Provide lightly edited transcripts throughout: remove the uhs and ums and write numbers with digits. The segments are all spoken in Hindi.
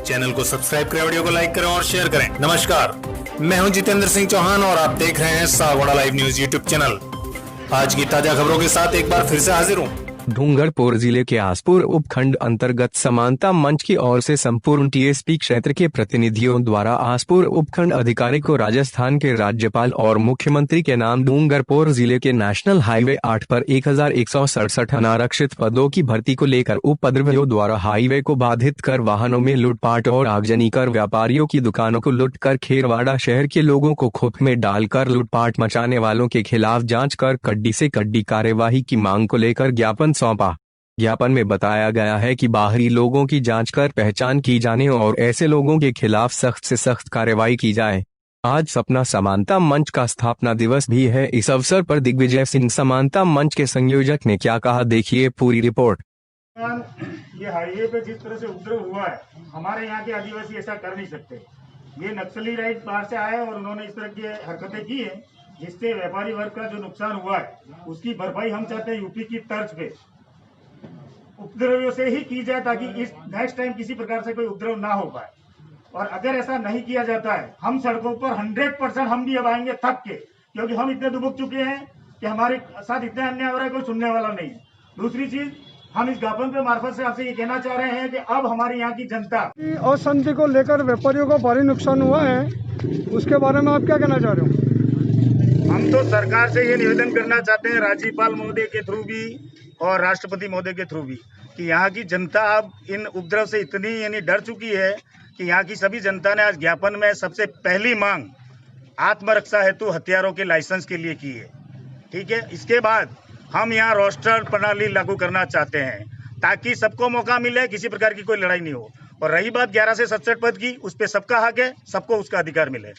चैनल को सब्सक्राइब करें, वीडियो को लाइक करें और शेयर करें। नमस्कार, मैं हूं जितेंद्र सिंह चौहान और आप देख रहे हैं Sagwara live news YouTube channel. आज की ताजा खबरों के साथ एक बार फिर से हाजिर हूं। डूंगरपुर जिले के आसपुर उपखंड अंतर्गत समानता मंच की ओर से संपूर्ण टीएसपी क्षेत्र के प्रतिनिधियों द्वारा आसपुर उपखंड अधिकारी को राजस्थान के राज्यपाल और मुख्यमंत्री के नाम डूंगरपुर जिले के नेशनल हाईवे 8 पर 1167 अनारक्षित पदों की भर्ती को लेकर उपद्रवियों द्वारा हाईवे को बाधित कर वाहनों में लूटपाट और आगजनी कर व्यापारियों की दुकानों को लूट कर खेरवाड़ा शहर के लोगों को खोप में डालकर लूटपाट मचाने वालों के खिलाफ जाँच कर कड़ी से कड़ी कार्यवाही की मांग को लेकर ज्ञापन सौंपा। ज्ञापन में बताया गया है कि बाहरी लोगों की जांच कर पहचान की जाने और ऐसे लोगों के खिलाफ सख्त से सख्त कार्रवाई की जाए। आज सपना समानता मंच का स्थापना दिवस भी है। इस अवसर पर दिग्विजय सिंह समानता मंच के संयोजक ने क्या कहा, देखिए पूरी रिपोर्ट। ये हाईवे पे जिस तरह से उपद्रव हुआ है, हमारे यहाँ के आदिवासी ऐसा कर नहीं सकते। ये नक्सली राइट बाहर से आए और उन्होंने इस तरह की हरकतें की है जिससे व्यापारी वर्ग का जो नुकसान हुआ है उसकी भरपाई हम चाहते हैं यूपी की तर्ज पे उपद्रवियों से ही की जाए, ताकि इस नेक्स्ट टाइम किसी प्रकार से कोई उपद्रव ना हो पाए। और अगर ऐसा नहीं किया जाता है, हम सड़कों पर 100% हम भी अब आएंगे थक के, क्योंकि हम इतने दुबक चुके हैं कि हमारे साथ इतना अन्याय हो रहा है, कोई सुनने वाला नहीं है। दूसरी चीज, हम इस ज्ञापन पे मार्फत से आपसे ये कहना चाह रहे हैं कि अब हमारे यहाँ की जनता अशांति को लेकर व्यापारियों को भारी नुकसान हुआ है, उसके बारे में आप क्या कहना चाह रहे हो? हम तो सरकार से ये निवेदन करना चाहते हैं, राज्यपाल महोदय के थ्रू भी और राष्ट्रपति महोदय के थ्रू भी, कि यहाँ की जनता अब इन उपद्रव से इतनी डर चुकी है कि यहाँ की सभी जनता ने आज ज्ञापन में सबसे पहली मांग आत्मरक्षा हेतु हथियारों के लाइसेंस के लिए की है। ठीक है, इसके बाद हम यहाँ रोस्टर प्रणाली लागू करना चाहते हैं ताकि सबको मौका मिले, किसी प्रकार की कोई लड़ाई नहीं हो। और रही बात 11 से 67 पद की, उस पर सबका हक है, सबको उसका अधिकार मिले।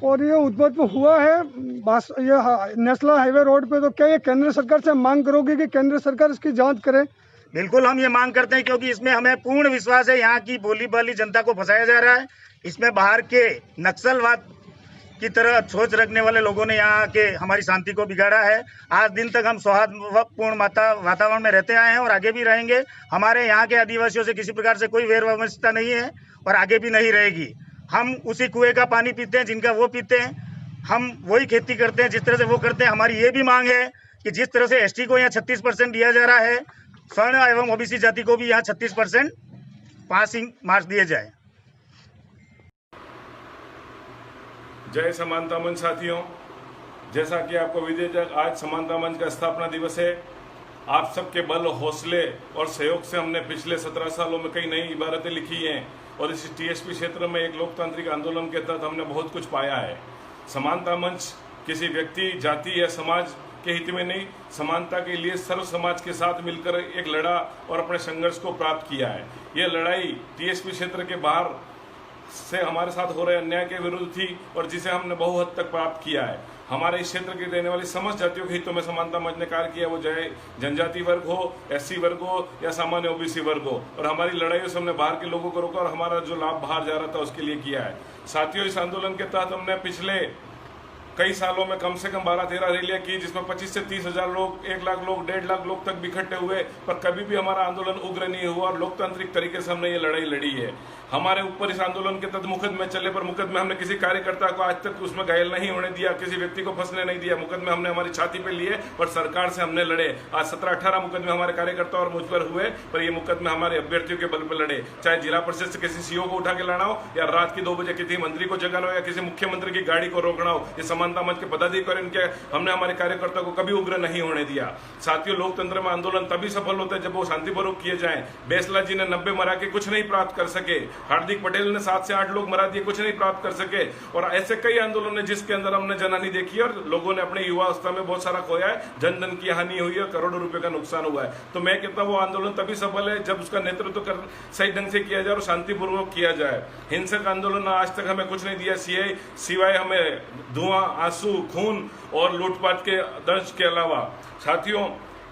और ये उद्भव हुआ है ये नेशनल हाईवे रोड पे, तो क्या ये केंद्र सरकार से मांग करोगे कि केंद्र सरकार इसकी जांच करे? बिल्कुल, हम ये मांग करते हैं, क्योंकि इसमें हमें पूर्ण विश्वास है यहाँ की भोली भाली जनता को फंसाया जा रहा है। इसमें बाहर के नक्सलवाद की तरह सोच रखने वाले लोगों ने यहाँ के हमारी शांति को बिगाड़ा है। आज दिन तक हम सौहार्दपूर्ण वातावरण में रहते आए हैं और आगे भी रहेंगे। हमारे यहाँ के आदिवासियों से किसी प्रकार से कोई वैरवंशिता नहीं है और आगे भी नहीं रहेगी। हम उसी कुएं का पानी पीते हैं जिनका वो पीते हैं, हम वही खेती करते हैं जिस तरह से वो करते हैं। हमारी ये भी मांग है कि जिस तरह से एसटी को यहाँ 36% दिया जा रहा है, स्वर्ण एवं ओबीसी जाति को भी यहाँ 36% पासिंग मार्क्स दिए जाए। जय समानता मंच साथियों, जैसा कि आपको विदित है, आज समानता मंच का स्थापना दिवस है। आप सबके बल, हौसले और सहयोग से हमने पिछले 17 सालों में कई नई इबारतें लिखी हैं और इस टीएसपी क्षेत्र में एक लोकतांत्रिक आंदोलन के तहत हमने बहुत कुछ पाया है। समानता मंच किसी व्यक्ति, जाति या समाज के हित में नहीं, समानता के लिए सर्व समाज के साथ मिलकर एक लड़ा और अपने संघर्ष को प्राप्त किया है। यह लड़ाई टीएसपी क्षेत्र के बाहर से हमारे साथ हो रहे अन्याय के विरुद्ध थी और जिसे हमने बहु हद तक प्राप्त किया है। हमारे इस क्षेत्र के रहने वाली समस्त जातियों के हितों में समानता मंच ने कार्य किया, वो चाहे जनजाति वर्ग हो, एससी वर्ग हो या सामान्य ओबीसी वर्ग हो। और हमारी लड़ाइयों से हमने बाहर के लोगों को रोका और हमारा जो लाभ बाहर जा रहा था उसके लिए किया है। साथियों, इस आंदोलन के तहत हमने पिछले कई सालों में कम से कम 12-13 रैलियां की, जिसमें 25 से 30 हजार लोग, 1 लाख लोग, 1.5 लाख लोग तक इकट्ठे हुए, पर कभी भी हमारा आंदोलन उग्र नहीं हुआ और लोकतांत्रिक तरीके से हमने ये लड़ाई लड़ी है। हमारे ऊपर इस आंदोलन के तहत मुकदमे चले, पर मुकदमे हमने किसी कार्यकर्ता को आज तक उसमें घायल नहीं होने दिया, किसी व्यक्ति को फंसने नहीं दिया। मुकदमे हमने हमारी छाती पे लिए और सरकार से हमने लड़े। आज 17-18 मुकदमे हमारे कार्यकर्ता और मुझ पर हुए, पर ये मुकदमे हमारे अभ्यर्थियों के बल पर लड़े। चाहे जिला परिषद से किसी सीओ को उठा के लाना हो या रात की 2 बजे किसी मंत्री को जगाना हो या किसी मुख्यमंत्री की गाड़ी को रोकना हो, ये समानता मंच के पदाधिकारी इनके हमने हमारे कार्यकर्ता को कभी उग्र नहीं होने दिया। साथियों, लोकतंत्र में आंदोलन तभी सफल होता है जब वो शांतिपूर्वक किए जाएं। बैसला जी ने 90 मरा के कुछ नहीं प्राप्त कर सके, हार्दिक पटेल ने 7 से 8 लोग मरा दिए, कुछ नहीं प्राप्त कर सके। और ऐसे कई आंदोलन है जिसके अंदर हमने जनहानि देखी और लोगों ने अपने युवा अवस्था में बहुत सारा खोया है, जन धन की हानि हुई है, करोड़ों रुपए का नुकसान हुआ है। तो मैं कहता हूं वो आंदोलन तभी सफल है जब उसका नेतृत्व सही ढंग से किया जाए और शांतिपूर्वक किया जाए। हिंसक आंदोलन आज तक हमें कुछ नहीं दिया, सिवाय हमें धुआं, आंसू, खून और लूटपाट के दंश के अलावा। साथियों,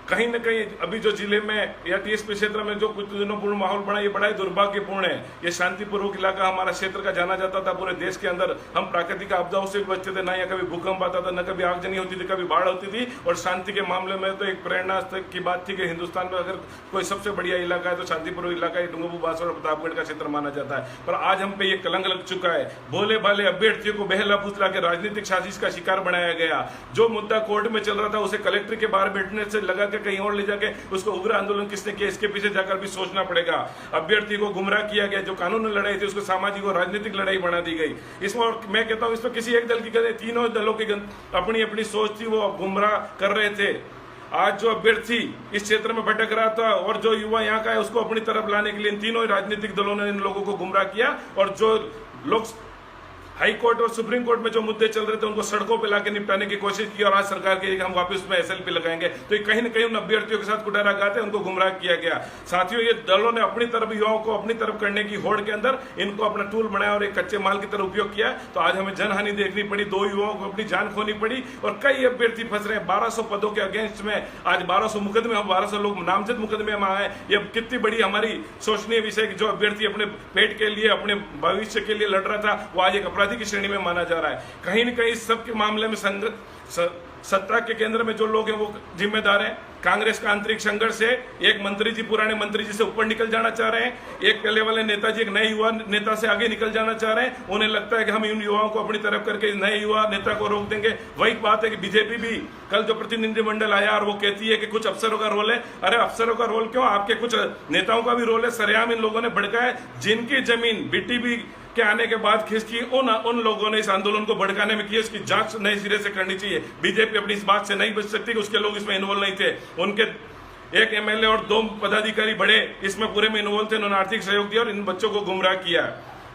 कहीं न कहीं अभी जो जिले में या टीएसपी क्षेत्र में जो कुछ दिनों पूर्ण माहौल बना, ये बड़ा ही दुर्भाग्यपूर्ण है। ये शांतिपूर्वक इलाका हमारा क्षेत्र का जाना जाता था पूरे देश के अंदर। हम प्राकृतिक आपदाओं से भी बचते थे, ना यहाँ कभी भूकंप आता था, न कभी आगजनी होती थी, कभी बाढ़ होती थी। और शांति के मामले में तो एक प्रेरणा की बात थी कि हिंदुस्तान में अगर कोई सबसे बढ़िया इलाका है तो शांतिपूर्वक इलाका ही डूंगरपुर बांसवाड़ा और प्रतापगढ़ का क्षेत्र माना जाता है। पर आज हम पे ये कलंक लग चुका है। भोले भाले अभ्यर्थियों को बहला फुसला के राजनीतिक साजिश का शिकार बनाया गया। जो मुद्दा कोर्ट में चल रहा था उसे कलेक्टर के बाहर बैठने से लगा के कहीं और ले जाके उसको उग्र आंदोलन किसने किया, इसके पीछे जाकर भी सोचना पड़ेगा। अभ्यर्थी को गुमराह किया गया, जो कानूनी लड़ाई थी उसको सामाजिक और राजनीतिक लड़ाई बना दी गई। इसमें और मैं कहता हूं इसमें किसी एक दल की गलती, तीनों दलों की अपनी अपनी सोच थी, वो गुमराह कर रहे थे। आज जो अभ्यर्थी इस क्षेत्र में भटक रहा था और जो युवा यहाँ का है उसको अपनी तरफ लाने के लिए इन तीनों राजनीतिक दलों ने इन लोगों को गुमराह किया। और जो लोग हाई कोर्ट और सुप्रीम कोर्ट में जो मुद्दे चल रहे थे उनको सड़कों पे लाके निपटाने की कोशिश की। और आज सरकार के हम वापस में एसएलपी लगाएंगे, तो ये कहीं न कहीं उन अभ्यर्थियों के साथ कुटारा गाते उनको गुमराह किया गया। साथियों, ये दलों ने अपनी तरफ युवाओं को अपनी तरफ करने की होड़ के अंदर इनको अपना टूल बनाया और एक कच्चे माल की तरह उपयोग किया। तो आज हमें जनहानि देखनी पड़ी, 2 युवाओं को अपनी जान खोनी पड़ी और कई अभ्यर्थी फंस रहे हैं 1200 पदों के अगेंस्ट में। आज 1200 मुकदमे, हम 1200 लोग नामजद मुकदमे में आए। ये कितनी बड़ी हमारी सोचनीय विषय कि जो अभ्यर्थी अपने पेट के लिए, अपने भविष्य के लिए लड़ रहा था, वो आज एक अपराधी की श्रेणी में माना जा रहा है। कहीं न कहीं इस सब के मामले में सत्ता के केंद्र में जो लोग हैं वो जिम्मेदार हैं। कांग्रेस का आंतरिक संघर्ष है। एक मंत्री जी, पुराने मंत्री जी से ऊपर निकल जाना चाह रहे हैं। एक पहले वाले नेताजी एक नए युवा नेता से आगे निकल जाना चाह रहे हैं। उन्हें लगता है कि हम इन युवाओं को अपनी तरफ करके नए युवा नेता को रोक देंगे। वही बात है कि बीजेपी भी कल जो प्रतिनिधिमंडल आया और वो कहती है कि कुछ अफसरों का रोल है। अरे अफसरों का रोल क्यों, आपके कुछ नेताओं का भी रोल है। सरेआम इन लोगों ने भड़काया। जिनकी जमीन बीटीबी के आने के बाद खिसकी, उन लोगों ने इस आंदोलन को भड़काने में की। उसकी जांच नए सिरे से करनी चाहिए। बीजेपी अपनी इस बात से नहीं बच सकती कि उसके लोग इसमें इन्वॉल्व नहीं थे। उनके एक एमएलए और 2 पदाधिकारी बड़े इसमें पूरे में इन्वॉल्व थे। उन्होंने आर्थिक सहयोग दिया और इन बच्चों को गुमराह किया।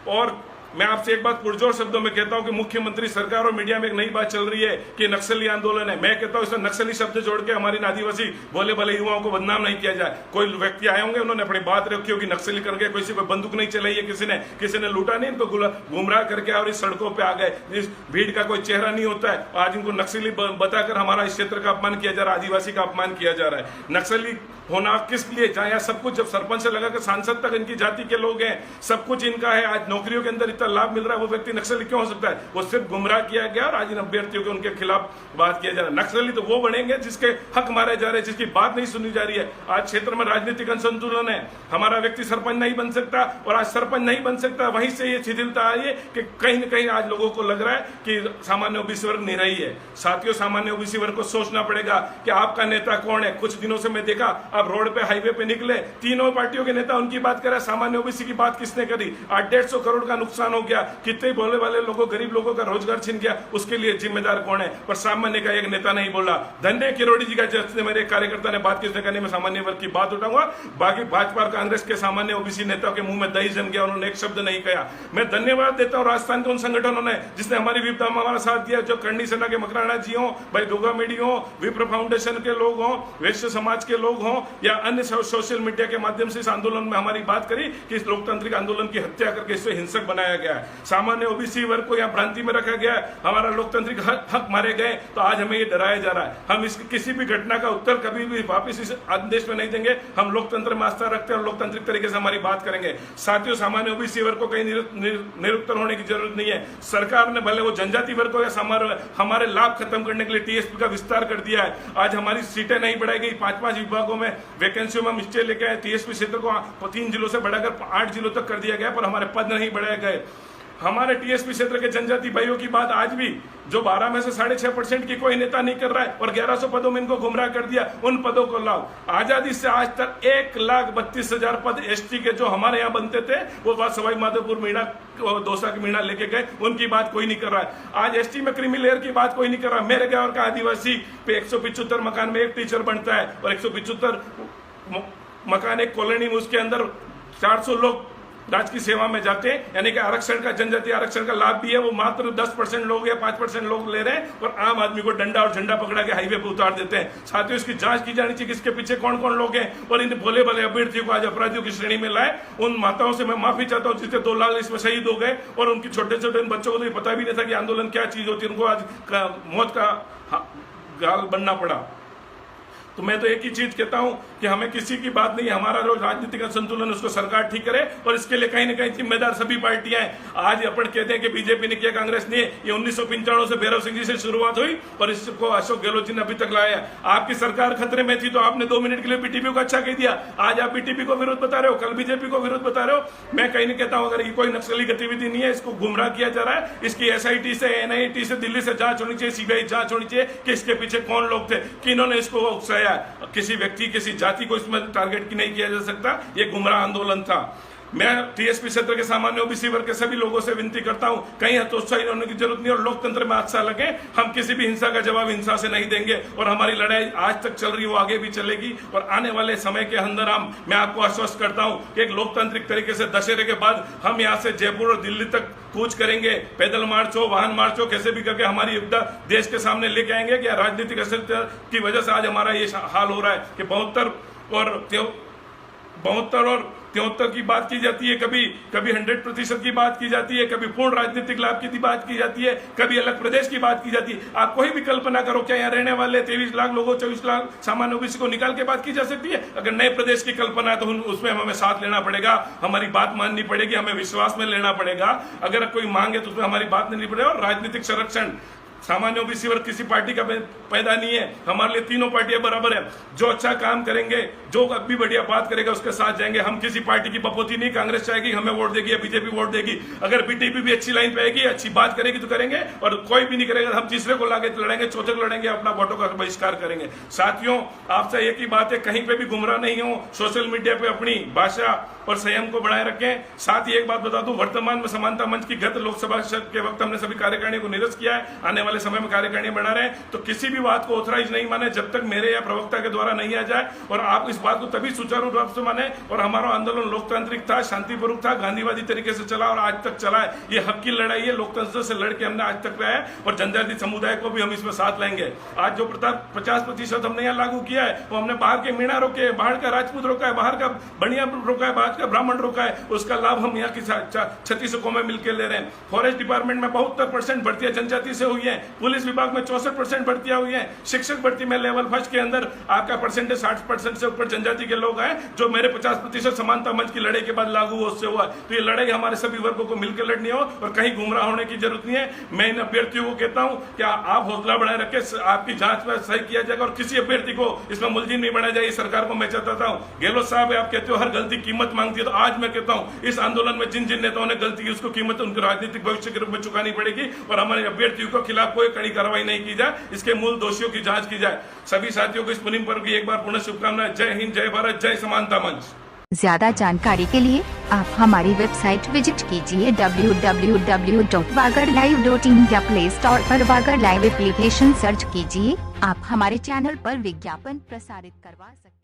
और मैं आपसे एक बात पुरजोर शब्दों में कहता हूं कि मुख्यमंत्री सरकार और मीडिया में एक नई बात चल रही है कि नक्सली आंदोलन है। मैं कहता हूं इसमें नक्सली शब्द जोड़ के हमारे आदिवासी भोले भाले युवाओं को बदनाम नहीं किया जाए। कोई व्यक्ति आए होंगे, उन्होंने अपनी बात रखी होगी, नक्सली करके किसी को बंदूक नहीं चलाई है, किसी ने लूटा नहीं, इनको गुमराह करके और इस सड़कों पर आ गए। इस भीड़ का कोई चेहरा नहीं होता है। आज इनको नक्सली बताकर हमारा इस क्षेत्र का अपमान किया जा रहा है, आदिवासी का अपमान किया जा रहा है। नक्सली होना किस लिए, चाहे सब कुछ जब सरपंच से लगा सांसद तक इनकी जाति के लोग हैं, सब कुछ इनका है। आज नौकरियों के अंदर इतना लाभ मिल रहा है, वो व्यक्ति नक्सली क्यों हो सकता है? वो सिर्फ गुमराह किया गया और आज इन अभ्यर्थियों के उनके खिलाफ बात किया जा रहा है। नक्सली तो वो बनेंगे जिसके हक मारे जा रहे हैं, जिसकी बात नहीं सुनी जा रही है। आज क्षेत्र में राजनीतिक असंतुलन है। हमारा व्यक्ति सरपंच नहीं बन सकता और आज सरपंच नहीं बन सकता। वहीं से ये शिथिलता आई है कि कहीं न कहीं आज लोगों को लग रहा है कि सामान्य ओबीसी वर्ग निराई है। साथियों, सामान्य ओबीसी वर्ग को सोचना पड़ेगा कि आपका नेता कौन है। कुछ दिनों से मैं देखा, आप रोड पे, हाईवे पे निकले, तीनों पार्टियों के नेता उनकी बात कर रहे हैं, सामान्य ओबीसी की बात किसने करी? 800-150 करोड़ का नुकसान हो गया। कितने भोले वाले लोगों, गरीब लोगों का रोजगार छिन गया। उसके लिए जिम्मेदार कौन है? पर सामान्य का एक नेता नहीं बोला। धन्य किरोड़ी जी का, जिसने मेरे कार्यकर्ता ने बात किसने करने में सामान्य वर्ग की बात उठाऊंगा। बाकी भाजपा और कांग्रेस के सामान्य ओबीसी नेताओं के मुंह में दही जम गया, उन्होंने एक शब्द नहीं कहा। मैं धन्यवाद देता हूं राजस्थान के उन संगठनों ने जिसने हमारी विपदा में हमारा साथ दिया, जो करनी सेना के मकराना जी हो, भाई दुर्गा मेडी हो, विप्र फाउंडेशन के लोग हों, वैश्य समाज के लोग हों, या अन्य सोशल मीडिया के माध्यम से इस आंदोलन में हमारी बात करी कि इस लोकतांत्रिक आंदोलन की हत्या करके इसे हिंसक बनाया गया है। सामान्य ओबीसी वर्ग को यहाँ भ्रांति में रखा गया है, हमारा लोकतांत्रिक हक मारे गए। तो आज हमें ये डराया जा रहा है। हम इस किसी भी घटना का उत्तर कभी भी वापस इस आदेश में नहीं देंगे। हम लोकतंत्र में आस्था रखते हैं और लोकतांत्रिक तरीके से हमारी बात करेंगे। साथियों, सामान्य ओबीसी वर्ग को कहीं निरुत्तर होने की जरूरत नहीं है। सरकार ने भले वो जनजाति वर्ग को या हमारे लाभ खत्म करने के लिए टीएसपी का विस्तार कर दिया है। आज हमारी सीटें नहीं बढ़ाई गई। 5-5 विभागों में वैकेंसियों में हम निश्चय लेके आए। टीएसपी क्षेत्र को 3 जिलों से बढ़ाकर 8 जिलों तक कर दिया गया, पर हमारे पद नहीं बढ़ाए गए। हमारे टीएसपी क्षेत्र के जनजाति भाइयों की बात आज भी, जो 12 में से 6.5% की कोई नेता नहीं कर रहा है और 1100 पदों में इनको गुमराह कर दिया, उन पदों को लाओ। आजादी से आज तक 1,32,000 पद एसटी के जो हमारे यहाँ बनते थे, वो बात सवाई माधोपुर मीणा, दौसा की मीणा लेके गए, उनकी बात कोई नहीं कर रहा है। आज एसटी में क्रीमी लेयर की बात कोई नहीं कर रहा। मेरे गाँव का आदिवासी पे 175 मकान में एक टीचर बनता है और 175 मकान एक कॉलोनी में, उसके अंदर 400 लोग राज की सेवा में जाते हैं। यानी कि आरक्षण का, जनजाति आरक्षण का लाभ भी है, वो मात्र 10% लोग या 5% लोग ले रहे हैं और आम आदमी को डंडा और झंडा पकड़ा के हाईवे पर उतार देते हैं। साथियों, इसकी जांच की जानी चाहिए कि इसके पीछे कौन कौन लोग हैं और इन भोले भाले अभ्यर्थियों को आज अपराधियों की श्रेणी में लाए। उन माताओं से मैं माफी चाहता हूँ जिसके 2 लाख इसमें शहीद हो गए और उनके छोटे छोटे बच्चों को तो ये पता भी नहीं था कि आंदोलन क्या चीज होती है। उनको आज मौत का गाल बनना पड़ा। तो मैं तो एक ही चीज कहता हूं कि हमें किसी की बात नहीं, हमारा जो राजनीतिक संतुलन उसको सरकार ठीक करे और इसके लिए कहीं ना कहीं जिम्मेदार सभी पार्टियां हैं। आज अपन कहते हैं कि बीजेपी ने किया, कांग्रेस ने, ये 1995 से भैरव सिंह जी से शुरुआत हुई और इसको अशोक गहलोत जी ने अभी तक लाया। आपकी सरकार खतरे में थी तो आपने 2 मिनट के लिए बीटीपी को अच्छा कह दिया, आज आप बीटीपी को विरोध बता रहे हो, कल बीजेपी को विरोध बता रहे हो। मैं कहीं नहीं कहता हूं अगर ये कोई नक्सली गतिविधि नहीं है, इसको गुमराह किया जा रहा है, इसकी एसआईटी से, एनआईटी से, दिल्ली से जांच होनी चाहिए, सीबीआई जांच होनी चाहिए कि इसके पीछे कौन लोग थे, किन्होंने इसको उकसाया। किसी व्यक्ति, किसी जाति को इसमें टारगेट की नहीं किया जा सकता, ये गुमराह आंदोलन था। मैं टीएसपी क्षेत्र के सामान्य ओबीसी वर्ग के सभी लोगों से विनती करता हूं, कहीं हतोत्साही होने की जरूरत नहीं और लोकतंत्र में हादसा लगे, हम किसी भी हिंसा का जवाब हिंसा से नहीं देंगे और हमारी लड़ाई आज तक चल रही है वो आगे भी चलेगी और आने वाले समय के अंदर मैं आपको आश्वस्त करता हूं कि एक लोकतांत्रिक तरीके से दशहरे के बाद हम यहाँ से जयपुर और दिल्ली तक कूच करेंगे, पैदल मार्च हो, वाहन मार्च हो, कैसे भी करके हमारी युद्ध देश के सामने लेके आएंगे कि राजनीतिक अस्थिरता की वजह से आज हमारा ये हाल हो रहा है कि 72 और 73 की बात की जाती है, कभी 100% की बात की जाती है, कभी पूर्ण राजनीतिक लाभ की बात की जाती है, कभी अलग प्रदेश की बात की जाती है। आप कोई भी कल्पना करो, क्या यहाँ रहने वाले 23 लाख लोगों, 24 लाख सामान्य ओबीसी को निकाल के बात की जा सकती है? अगर नए प्रदेश की कल्पना है तो उसमें हमें साथ लेना पड़ेगा, हमारी बात माननी पड़ेगी, हमें विश्वास में लेना पड़ेगा। अगर कोई मांगे तो उसमें हमारी बात नहीं पड़ेगा। और राजनीतिक संरक्षण, सामान्य ओबीसी वर्ग किसी पार्टी का पैदा नहीं है, हमारे लिए तीनों पार्टियां बराबर है। जो अच्छा काम करेंगे, जो भी बढ़िया बात करेगा उसके साथ जाएंगे। हम किसी पार्टी की बपोती नहीं, कांग्रेस चाहेगी हमें वोट देगी या बीजेपी वोट देगी, अगर बीटीपी भी अच्छी लाइन पे आएगी, अच्छी बात करेगी तो करेंगे और कोई भी नहीं करेगा हम तीसरे को लाके लड़ेंगे, चौथे को लड़ेंगे, अपना वोटों का बहिष्कार करेंगे। साथियों, आपसे एक ही बात है, कहीं पे भी गुमराह नहीं हो, सोशल मीडिया पे अपनी भाषा और संयम को बनाए रखें। साथ ही एक बात बता दूं, वर्तमान में समानता मंच की गत लोकसभा के वक्त हमने सभी कार्यकारिणी को निरस्त किया है, आने वाले समय में कार्यकारिणी बना रहे हैं। तो किसी भी बात को ऑथराइज नहीं माने जब तक मेरे या प्रवक्ता के द्वारा नहीं आ जाए, और आप इस बात को तभी सुचारू रूप से माने। और हमारा आंदोलन लोकतांत्रिक था, शांतिपूर्वक था, गांधीवादी तरीके से चला और आज तक चला है। ये हक की लड़ाई है, लोकतंत्र से लड़के हमने आज तक रहा है और जनजाति समुदाय को भी हम इसमें साथ लेंगे। आज जो 50% हमने यहाँ लागू किया है वो हमने बाहर के मीणा रोके, बाहर का राजपूत रोका है, बाहर का बनिया रोका है, बाहर का ब्राह्मण रोका है, उसका लाभ हम यहाँ की 36 कौमें मिलकर ले रहे हैं। फॉरेस्ट डिपार्टमेंट में 72% भर्तियां जनजाति से हुई है, पुलिस विभाग में 64% भर्तियां हुई है, शिक्षक भर्ती में लेवल फर्स्ट के अंदर आपका परसेंटेज 60% से ऊपर जनजाति के लोग हैं, जो मेरे 50% समानता मंच की लड़ाई के बाद लागू हो उससे हुआ। तो ये लड़ाई हमारे सभी वर्गों को मिलकर लड़नी हो और कहीं गुमराह होने की जरूरत नहीं है। मैं इन अभ्यर्थियों को कहता हूं कि आप हौसला बढ़ाए रखें, आपकी जांच में सही किया जाएगा और किसी अभ्यर्थी को इसमें मुलजिम नहीं बनाया जाए। सरकार को मैं चाहता हूं, गहलोत साहब आप कहते हो हर गलती कीमत मांगती है, तो आज मैं कहता हूं इस आंदोलन में जिन जिन नेताओं ने गलती की उसको कीमत उनके राजनीतिक भविष्य के रूप में चुकानी पड़ेगी और हमारे अभ्यर्थियों के खिलाफ कोई कड़ी कार्रवाई नहीं की जाए, इसके मूल दोषियों की जांच की जाए। सभी साथियों को इस पुनिम पर्व की एक बार पुनः शुभकामनाएं। जय हिंद, जय भारत, जय समानता मंच। ज्यादा जानकारी के लिए आप हमारी वेबसाइट विजिट कीजिए www.वागड़लाइव.in या प्ले स्टोर पर वागड़ लाइव एप्लीकेशन सर्च कीजिए। आप हमारे चैनल पर विज्ञापन प्रसारित करवा सकते हैं।